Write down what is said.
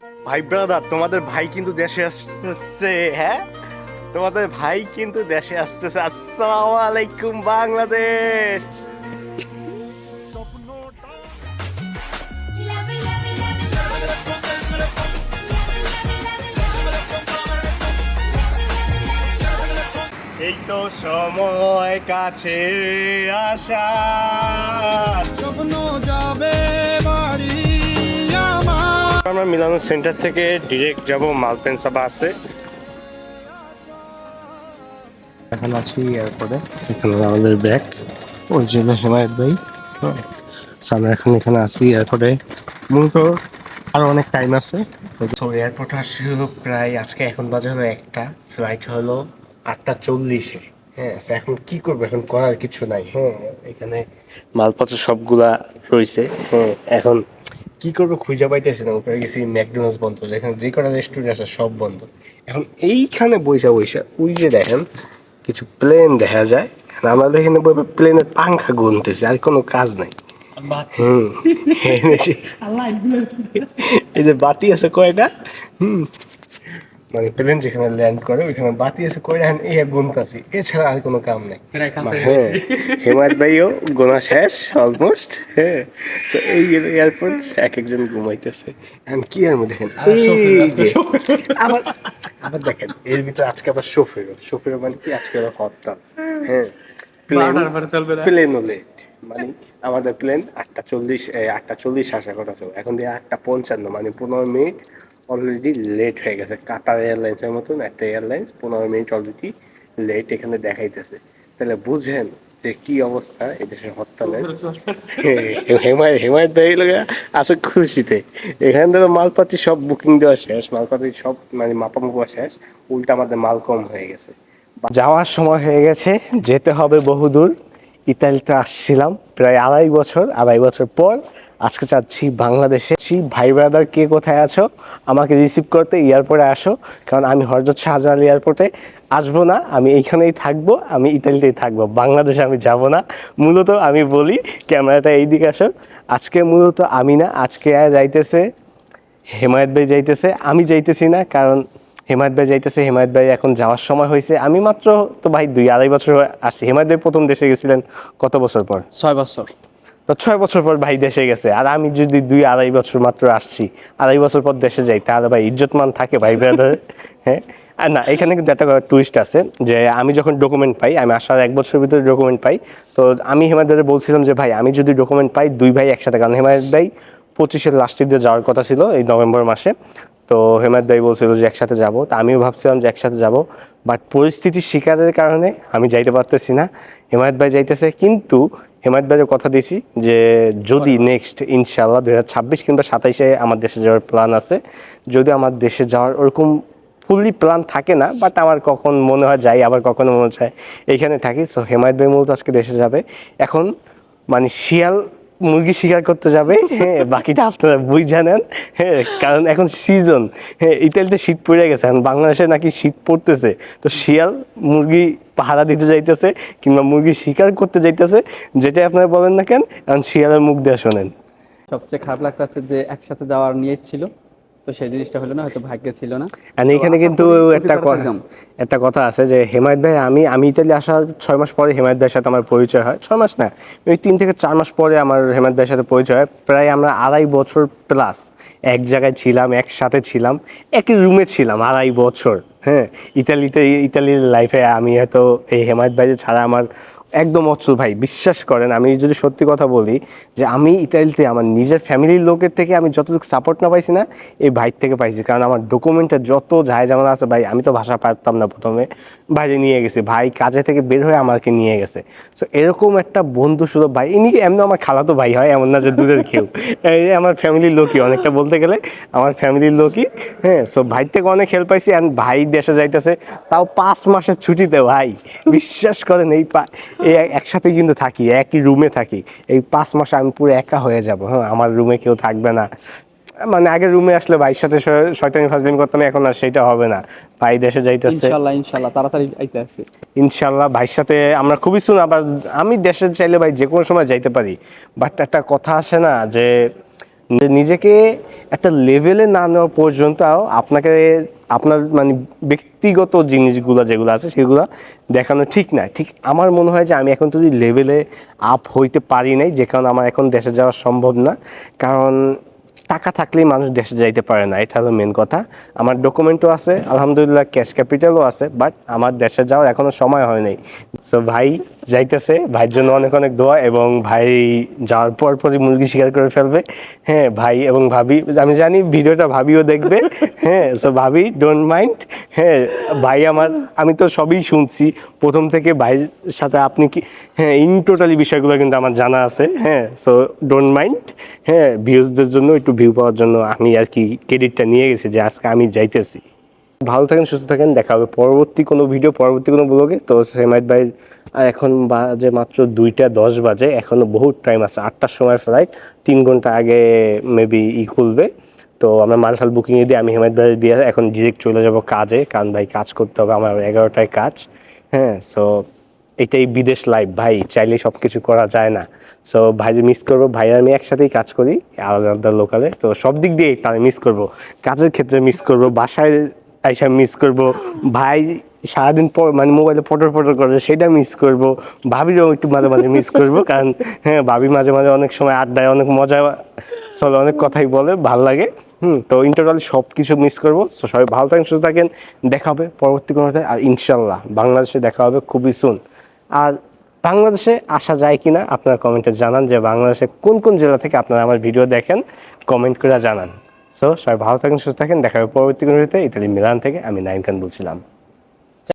ভাই ব্রাদার, তোমাদের ভাই কিন্তু দেশে আসতেছে। হ্যাঁ, তোমাদের ভাই কিন্তু দেশে আসতেছে। আসসালামু আলাইকুম বাংলাদেশ। এই তো সময় কাছে আসা, স্বপ্ন যাবে বাড়ি আমার। আমরা মিলানো সেন্টার থেকে ডিরেক্ট যাব মালপেন্সা বাসে। এখন আছি এয়ারপোর্টে, এখানে আমাদের ব্যাগ, ওই জন্য হেমায়ত ভাই। আমরা এখন এখানে আছি এয়ারপোর্টে, মূলত আরো অনেক টাইম আছে। তো এয়ারপোর্টে আসছি হলো প্রায়, আজকে এখন বাজে হলো একটা, ফ্লাইট হলো 8:40-এ। হ্যাঁ, তো এখন কি করবো, এখন করার কিছু নাই। হ্যাঁ, এখানে মালপত্র সবগুলা রয়েছে। হ্যাঁ, এখন কি করবো খুঁজে পাইতেছি না। উপরে গেছি, ম্যাকডোনাল্ডস বন্ধ, এখানে যে কটা রেস্টুরেন্ট আছে সব বন্ধ। এখন এইখানে বইসা বইসা ওই যে দেখেন কিছু প্লেন দেখা যায়, আমাদের এখানে বই প্লেনের পাংখা গুনতেছে, আর কোনো কাজ নাই। হুম, এই যে বাতি আছে কয়টা, হুম, মানে প্লেন যেখানে ল্যান্ড করে ওইখানে বাতি আছে কয়টা, এই গুনতাছি, এছাড়া আর কোনো কাম নাই। হ্যাঁ, হেমায়ত ভাইও গোনা শেষ অলমোস্ট। হ্যাঁ, তো এই এয়ারপোর্ট এক একজন ঘুমাইতেছে। এখন কি আর দেখেন, এই যে আবার আবার দেখেন এর ভিতরে আজকে আবার শোফের মানে কি, আজকে আবার হরতাল। হ্যাঁ, প্লেন লেট, মানে আমাদের প্লেন 8:40, 8:40 আসার কথা ছিল, এখন দিয়ে 8:55, মানে 15 মিনিট অলরেডি লেট হয়ে গেছে। কাতার এয়ারলাইন্সের মতন একটা এয়ারলাইন্স 15 মিনিট অলরেডি লেট এখানে দেখাইতেছে। তাহলে বুঝেন যে কি অবস্থা এদেশের হরতালের। হেমায়ত ভাই লোক আছে খুশিতে, এখান থেকে মালপাতি সব বুকিং দেওয়া শেষ, মালপাতি সব মানে মাপামাপা শেষ, উল্টা আমাদের মাল কম হয়ে গেছে। যাওয়ার সময় হয়ে গেছে, যেতে হবে বহুদূর। ইতালিতে আসছিলাম প্রায় 2.5 বছর পর, আজকে চাচ্ছি বাংলাদেশে। ভাই ব্রাদার কে কোথায় আছো, আমাকে রিসিভ করতে এয়ারপোর্টে আসো, কারণ আমি হযরত শাহজালাল এয়ারপোর্টে আসবো না, আমি এইখানেই থাকবো, আমি ইতালিতেই থাকবো, বাংলাদেশে আমি যাব না। মূলত আমি বলি, ক্যামেরাটা এইদিকে আসো। আজকে মূলত আমি না, আজকে যাইতেছে হেমায়েত ভাই যাইতেছে, আমি যাইতেছি না, কারণ হেমায়েত ভাই যাইতেছে। হেমায়েত ভাই এখন যাওয়ার সময় হয়েছে, আমি মাত্র তো ভাই 2-2.5 বছর আসছি। হেমায়েত ভাই প্রথম দেশে গেছিলেন কত বছর পর? 6 বছর। তো 6 বছর পর ভাই দেশে গেছে, আর আমি যদি 2-2.5 বছর মাত্র আসছি, 2.5 বছর পর দেশে যাই, তাহলে ভাই ইজ্জতমান থাকে ভাই ব্রাদার? হ্যাঁ, আর না, এখানে কিন্তু একটা টুইস্ট আছে, যে আমি যখন ডকুমেন্ট পাই, আমি আসার 1 বছরের ভিতরে ডকুমেন্ট পাই, তো আমি হেমায়েত ভাইকে বলছিলাম যে ভাই আমি যদি ডকুমেন্ট পাই, দুই ভাই একসাথে, কারণ হেমায়েত ভাই 25-এর লাস্টের দিয়ে যাওয়ার কথা ছিল এই নভেম্বর মাসে। তো হেমায়েত ভাই বলছিল যে একসাথে যাব, তো আমিও ভাবছিলাম যে একসাথে যাব, বাট পরিস্থিতির শিকারের কারণে আমি যাইতে পারতেছি না। হেমায়েত ভাই যাইতেছে, কিন্তু হেমায়েত ভাইয়ের কথা দিছি যে যদি নেক্সট ইনশাল্লাহ 2026 কিংবা 27-এ আমার দেশে যাওয়ার প্ল্যান আছে। যদি আমার দেশে যাওয়ার ওরকম ফুললি প্ল্যান থাকে না, বাট আমার কখন মনে হয় যাই, আবার কখনো মনে হয় এইখানে থাকি। সো হেমায়েত ভাই মূলত আজকে দেশে যাবে। এখন মানে শিয়াল মুরগি শিকার করতে যাবে, হ্যাঁ, বাকিটা আপনারা বুঝে নেন। হ্যাঁ, কারণ এখন সিজন, হ্যাঁ, ইতালিতে শীত পড়ে গেছে, এখন বাংলাদেশে নাকি শীত পড়তেছে, তো শিয়াল মুরগি পাহারা দিতে যাইতেছে কিংবা মুরগি শিকার করতে যাইতেছে, যেটাই আপনারা বলেন না কেন, এখন শিয়ালের মুখ দিয়ে শোনেন। সবচেয়ে খারাপ লাগতেছে যে একসাথে যাওয়ার নিয়ত ছিল, তো সেই জিনিসটা হলো না, হয়তো ভাগ্যে ছিল না। আর তো এখানে আশা কিন্তু করি অতি একটা তাড়াতাড়ি যাম। একটা কথা আছে যে হেমায়েত ভাই, আমি ইতালি আসার 6 মাস পরে হেমায়েত ভাইয়ের সাথে আমার পরিচয় হয়। 6 মাস না, ওই 3 থেকে 4 মাস পরে আমার হেমায়েত ভাইয়ের সাথে পরিচয় হয়। প্রায় আমরা 2.5 বছর প্লাস এক জায়গায় ছিলাম, একসাথে ছিলাম, একই রুমে ছিলাম 2.5 বছর। হ্যাঁ, ইতালির লাইফে আমি হয়তো এই হেমায়েত ভাই ছাড়া আমার একদম অচল ভাই। বিশ্বাস করেন, আমি যদি সত্যি কথা বলি, যে আমি ইতালিতে আমার নিজের ফ্যামিলির লোকের থেকে আমি যতটুকু সাপোর্ট না পাইছি না, এই ভাই থেকে পাইছি। কারণ আমার ডকুমেন্টের যত যায় যেমন আছে ভাই, আমি তো ভাষা পারতাম না প্রথমে, বাইরে নিয়ে গেছি, ভাই কাজে থেকে বের হয়ে আমাকে নিয়ে গেছে। সো এরকম একটা বন্ধু সুলভ ভাই, ইনি এমনি আমার খালাতো ভাই হয়, এমন না যে দূরের কেউ, এই আমার ফ্যামিলির লোকই অনেকটা, বলতে গেলে আমার ফ্যামিলির লোকই। হ্যাঁ, সো ভাই থেকে অনেক হেল্প পাইছি। অ্যান্ড ভাই দেশে যাইতেছে, তাও 5 মাসের ছুটিতে ভাই। বিশ্বাস করেন, এই একসাথে কিন্তু থাকি, একই রুমে থাকি, এই 5 মাসে আমি পুরো একা হয়ে যাব। হ্যাঁ, আমার রুমে কেউ থাকবে না, মানে আগে রুমে আসলে ভাইয়ের সাথে শয়তানি ফাজলামি করতাম, এখন আর সেটা হবে না। ভাই দেশে যাইতেছে ইনশাল্লাহ ইনশাল্লাহ তাড়াতাড়ি আইতে আছে। ইনশাল্লাহ, ভাইয়ের সাথে আমরা খুবই শুন। আবার আমি দেশে চাইলে ভাই যে কোনো সময় যাইতে পারি, বাট একটা কথা আসে না যে নিজেকে একটা লেভেলে না নেওয়া পর্যন্ত আপনাকে আপনার মানে ব্যক্তিগত জিনিসগুলো যেগুলো আছে সেগুলো দেখানো ঠিক না। ঠিক আমার মনে হয় যে আমি এখন যদি লেভেলে আপ হইতে পারি নাই, যে কারণে আমার এখন দেশে যাওয়া সম্ভব না। কারণ টাকা থাকলেই মানুষ দেশে যাইতে পারে না, এটা হলো মেন কথা। আমার ডকুমেন্টও আছে আলহামদুলিল্লাহ, ক্যাশ ক্যাপিটালও আছে, বাট আমার দেশে যাওয়ার এখনো সময় হয় নাই। সো ভাই যাইতেছে, ভাইয়ের জন্য অনেক অনেক দোয়া, এবং ভাই যাওয়ার পর পরই মুরগি শিকার করে ফেলবে। হ্যাঁ ভাই এবং ভাবি, আমি জানি ভিডিওটা ভাবিও দেখবে। হ্যাঁ, সো ভাবি ডোন্ট মাইন্ড। হ্যাঁ ভাই আমার, আমি তো সবই শুনছি প্রথম থেকে ভাইয়ের সাথে। আপনি কি, হ্যাঁ ইন টোটালি বিষয়গুলো কিন্তু আমার জানা আছে। হ্যাঁ, সো ডোন্ট মাইন্ড। হ্যাঁ, ভিউজদের জন্য, একটু ভিউ পাওয়ার জন্য আমি আর কি ক্রেডিটটা নিয়ে গেছি যে আজকে আমি যাইতেছি। ভালো থাকেন, সুস্থ থাকেন, দেখা হবে পরবর্তী কোনো ভিডিও, পরবর্তী কোনো ব্লগে। তো সেমাইদ ভাই এখন বাজে মাত্র 2:10 বাজে, এখনো বহুত টাইম আছে, 8টার সময় ফ্লাইট, 3 ঘন্টা আগে মেবি খুলবে। তো আমরা মালটাল বুকিংয়ে দিয়ে আমি হেমায়ত ভাই দিয়ে এখন ডিরেক্ট চলে যাব কাজে, কারণ ভাই কাজ করতে হবে, আমার 11টায় কাজ। হ্যাঁ, সো এটাই বিদেশ লাইফ ভাই, চাইলে সব কিছু করা যায় না। সো ভাই মিস করবো, ভাই আমি একসাথেই কাজ করি আলাদা আলাদা লোকালে, তো সব দিক দিয়ে তাই মিস করব। কাজের ক্ষেত্রে মিস করব, বাসায় আইসা মিস করব, ভাই সারাদিন পর মানে মোবাইলে পটর পটর করে সেটা মিস করব, ভাবিরও একটু মাঝে মাঝে মিস করব। কারণ হ্যাঁ, ভাবি মাঝে মাঝে অনেক সময় আড্ডায় অনেক মজা চলে, অনেক কথাই বলে, ভাল লাগে। তো ইন্টারনাল সব কিছু মিস করবো। সো সবাই ভালো থাকেন, সুস্থ থাকেন, দেখা হবে পরবর্তী কোনো, আর ইনশাল্লাহ বাংলাদেশে দেখা হবে খুবই সুন। আর বাংলাদেশে আসা যায় কিনা আপনারা কমেন্টে জানান, যে বাংলাদেশে কোন কোন জেলা থেকে আপনারা আমার ভিডিও দেখেন, কমেন্ট করে জানান। সো সবাই ভালো থাকেন, সুস্থ থাকেন, দেখা হবে পরবর্তী কোনো ভিডিওতে। ইতালি মিলান থেকে আমি নাইম খান বলছিলাম।